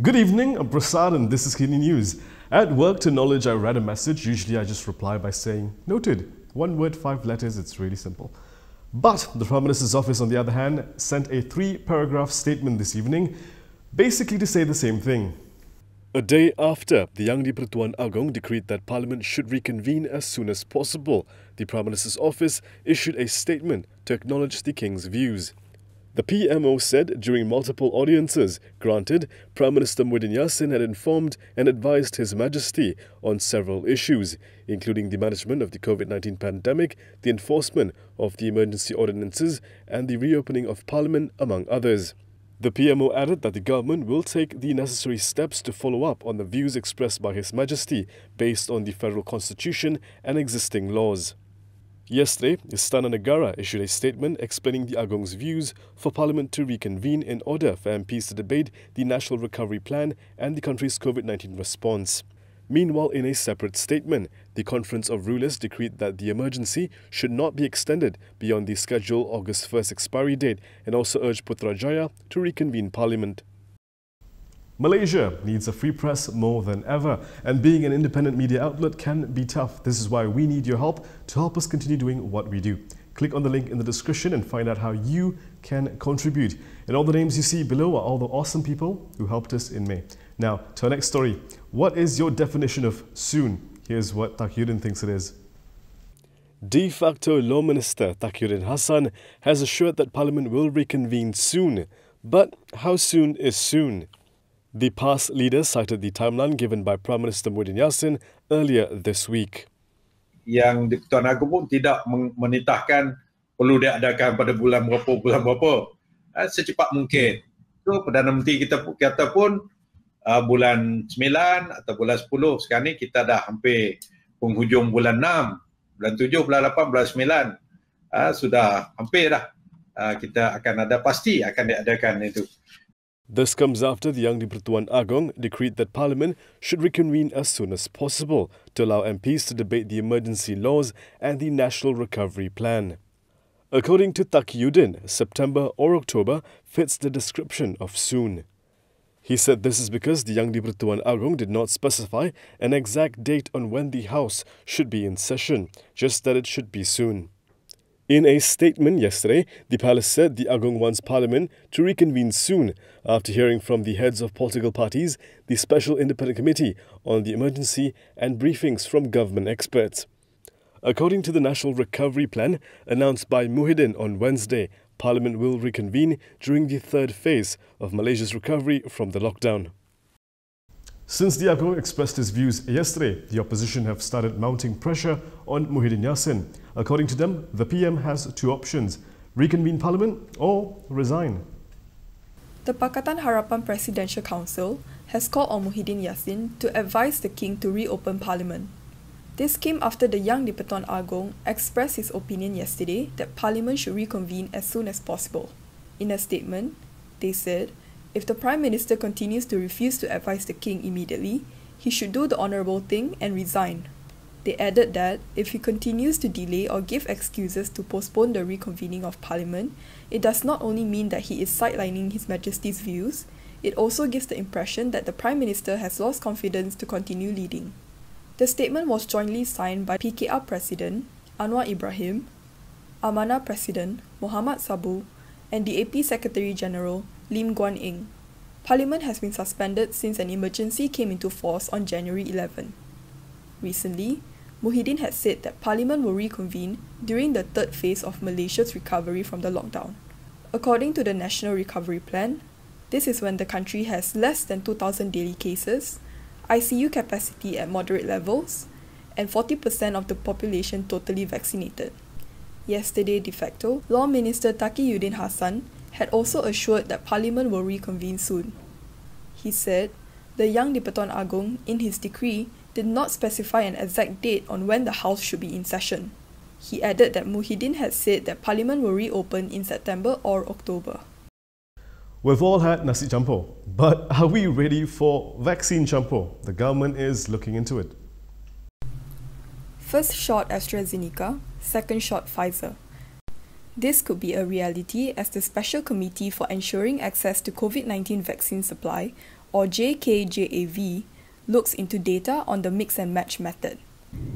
Good evening, I'm Prasad and this is KiniNews. At work to knowledge, I read a message. Usually I just reply by saying, noted. One word, 5 letters, it's really simple. But the Prime Minister's office, on the other hand, sent a 3-paragraph statement this evening, basically to say the same thing. A day after the young di-Pertuan Agong decreed that Parliament should reconvene as soon as possible, the Prime Minister's office issued a statement to acknowledge the King's views. The PMO said during multiple audiences granted, Prime Minister Takiyuddin Hassan had informed and advised His Majesty on several issues, including the management of the COVID-19 pandemic, the enforcement of the emergency ordinances and the reopening of Parliament, among others. The PMO added that the government will take the necessary steps to follow up on the views expressed by His Majesty based on the Federal Constitution and existing laws. Yesterday, Istana Negara issued a statement explaining the Agong's views for Parliament to reconvene in order for MPs to debate the National Recovery Plan and the country's COVID-19 response. Meanwhile, in a separate statement, the Conference of Rulers decreed that the emergency should not be extended beyond the scheduled August 1st expiry date and also urged Putrajaya to reconvene Parliament. Malaysia needs a free press more than ever, and being an independent media outlet can be tough. This is why we need your help to help us continue doing what we do. Click on the link in the description and find out how you can contribute. And all the names you see below are all the awesome people who helped us in May. Now, to our next story. What is your definition of soon? Here's what Takiyuddin thinks it is. De facto Law Minister Takiyuddin Hassan has assured that Parliament will reconvene soon. But how soon is soon? The past leader cited the timeline given by Prime Minister Takiyuddin Hassan earlier this week. Yang di-Pertuan Agong pun tidak menitahkan perlu diadakan pada bulan berapa, secepat mungkin. So, Perdana Menteri kita kata pun bulan 9 atau bulan 10. Sekarang ni kita dah hampir penghujung bulan 6, bulan 7, bulan 8, bulan 9. Sudah hampir dah. Kita akan ada, pasti akan diadakan itu. This comes after the young di-Pertuan Agong decreed that Parliament should reconvene as soon as possible to allow MPs to debate the emergency laws and the National Recovery Plan. According to Takiyuddin, September or October fits the description of soon. He said this is because the young di-Pertuan Agong did not specify an exact date on when the House should be in session, just that it should be soon. In a statement yesterday, the palace said the Agong wants Parliament to reconvene soon after hearing from the heads of political parties, the Special Independent Committee on the Emergency and briefings from government experts. According to the National Recovery Plan announced by Muhyiddin on Wednesday, Parliament will reconvene during the 3rd phase of Malaysia's recovery from the lockdown. Since the Agong expressed his views yesterday, the opposition have started mounting pressure on Muhyiddin Hassan. According to them, the PM has 2 options: reconvene Parliament or resign. The Pakatan Harapan Presidential Council has called on Muhyiddin Hassan to advise the King to reopen Parliament. This came after the young di-Pertuan Agong expressed his opinion yesterday that Parliament should reconvene as soon as possible. In a statement, they said, if the Prime Minister continues to refuse to advise the King immediately, he should do the honourable thing and resign. They added that if he continues to delay or give excuses to postpone the reconvening of Parliament, it does not only mean that he is sidelining His Majesty's views, it also gives the impression that the Prime Minister has lost confidence to continue leading. The statement was jointly signed by PKR President Anwar Ibrahim, Amanah President Muhammad Sabu, and the AP Secretary-General Lim Guan Eng. Parliament has been suspended since an emergency came into force on January 11. Recently, Muhyiddin had said that Parliament will reconvene during the 3rd phase of Malaysia's recovery from the lockdown. According to the National Recovery Plan, this is when the country has less than 2,000 daily cases, ICU capacity at moderate levels, and 40% of the population totally vaccinated. Yesterday, de facto, Law Minister Takiyuddin Hassan had also assured that Parliament will reconvene soon. He said, the young di-Pertuan Agong, in his decree, did not specify an exact date on when the House should be in session. He added that Muhyiddin had said that Parliament will reopen in September or October. We've all had nasi campur, but are we ready for vaccine campur? The government is looking into it. First shot AstraZeneca, second shot Pfizer. This could be a reality as the Special Committee for Ensuring Access to COVID-19 Vaccine Supply, or JKJAV, looks into data on the mix and match method.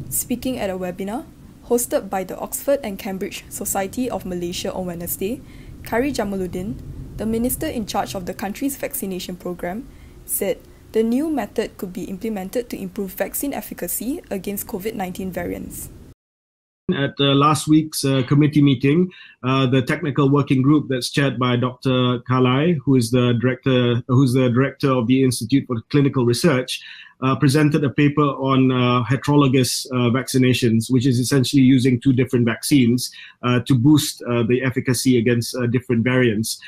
Speaking at a webinar hosted by the Oxford and Cambridge Society of Malaysia on Wednesday, Khairy Jamaluddin, the minister in charge of the country's vaccination program, said the new method could be implemented to improve vaccine efficacy against COVID-19 variants. At last week's committee meeting, the technical working group that's chaired by Dr. Kalai, who is the director of the Institute for Clinical Research, presented a paper on heterologous vaccinations, which is essentially using two different vaccines to boost the efficacy against different variants.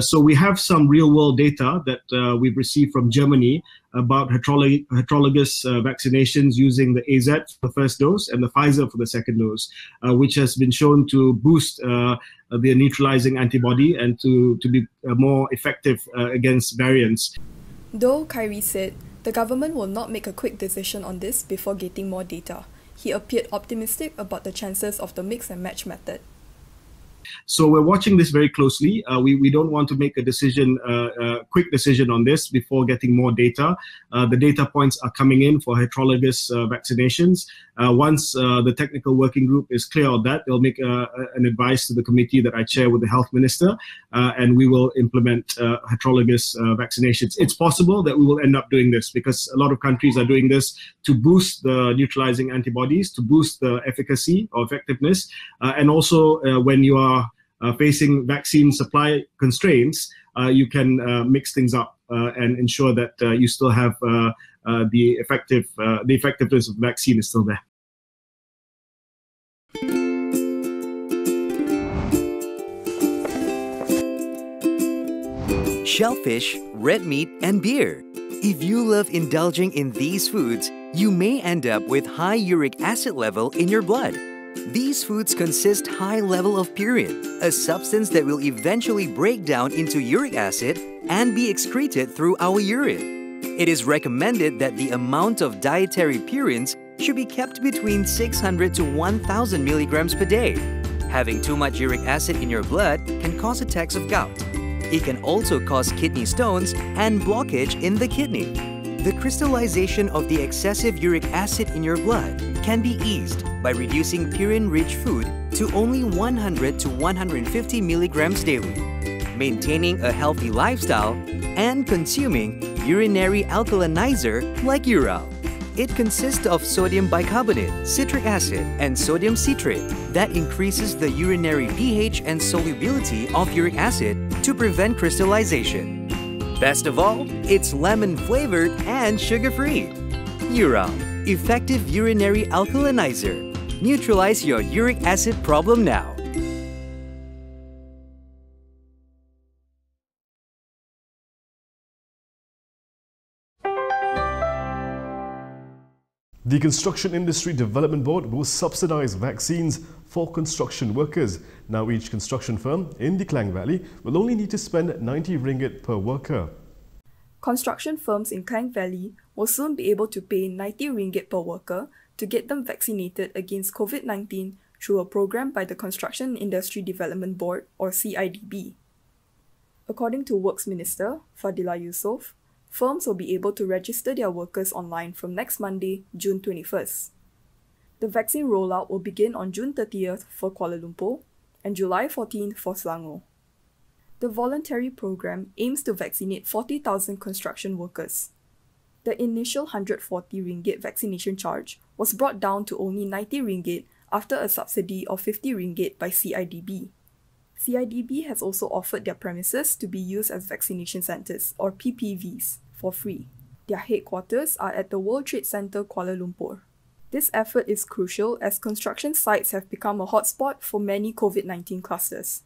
So we have some real-world data that we've received from Germany about heterologous vaccinations using the AZ for the first dose and the Pfizer for the second dose, which has been shown to boost the neutralizing antibody and to be more effective against variants. Though Khairy said the government will not make a quick decision on this before getting more data, he appeared optimistic about the chances of the mix and match method. So we're watching this very closely. We don't want to make a decision, quick decision on this before getting more data. The data points are coming in for heterologous vaccinations. Once the technical working group is clear on that, they'll make an advice to the committee that I chair with the health minister, and we will implement heterologous vaccinations. It's possible that we will end up doing this because a lot of countries are doing this to boost the neutralizing antibodies, to boost the efficacy or effectiveness, and also when you are facing vaccine supply constraints, you can mix things up and ensure that you still have the effectiveness of the vaccine is still there. Shellfish, red meat, and beer. If you love indulging in these foods, you may end up with high uric acid level in your blood. These foods consist high level of purine, a substance that will eventually break down into uric acid and be excreted through our urine. It is recommended that the amount of dietary purines should be kept between 600 to 1000 milligrams per day. Having too much uric acid in your blood can cause attacks of gout. It can also cause kidney stones and blockage in the kidney. The crystallization of the excessive uric acid in your blood can be eased by reducing purine-rich food to only 100 to 150 milligrams daily, maintaining a healthy lifestyle, and consuming urinary alkalinizer like Ural. It consists of sodium bicarbonate, citric acid, and sodium citrate that increases the urinary pH and solubility of uric acid to prevent crystallization. Best of all, it's lemon-flavored and sugar-free. Ural, effective urinary alkalinizer. Neutralize your uric acid problem now. The Construction Industry Development Board will subsidize vaccines for construction workers. Now each construction firm in the Klang Valley will only need to spend 90 ringgit per worker. Construction firms in Klang Valley will soon be able to pay 90 ringgit per worker to get them vaccinated against COVID-19 through a program by the Construction Industry Development Board or CIDB. According to Works Minister Fadila Yusof, firms will be able to register their workers online from next Monday, June 21st. The vaccine rollout will begin on June 30th for Kuala Lumpur and July 14th for Selangor. The voluntary program aims to vaccinate 40,000 construction workers. The initial 140 ringgit vaccination charge was brought down to only 90 ringgit after a subsidy of 50 ringgit by CIDB. CIDB has also offered their premises to be used as vaccination centres or PPVs for free. Their headquarters are at the World Trade Center Kuala Lumpur. This effort is crucial as construction sites have become a hotspot for many COVID-19 clusters.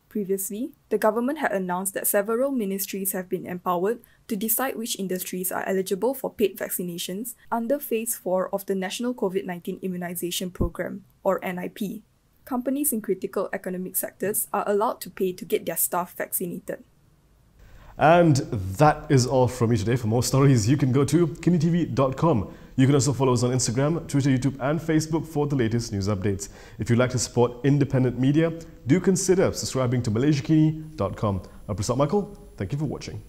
Previously, the government had announced that several ministries have been empowered to decide which industries are eligible for paid vaccinations under Phase 4 of the National COVID-19 Immunisation Programme, or NIP. Companies in critical economic sectors are allowed to pay to get their staff vaccinated. And that is all from me today. For more stories, you can go to kinitv.com. You can also follow us on Instagram, Twitter, YouTube and Facebook for the latest news updates. If you'd like to support independent media, do consider subscribing to malaysiakini.com. I'm Prasad Michael. Thank you for watching.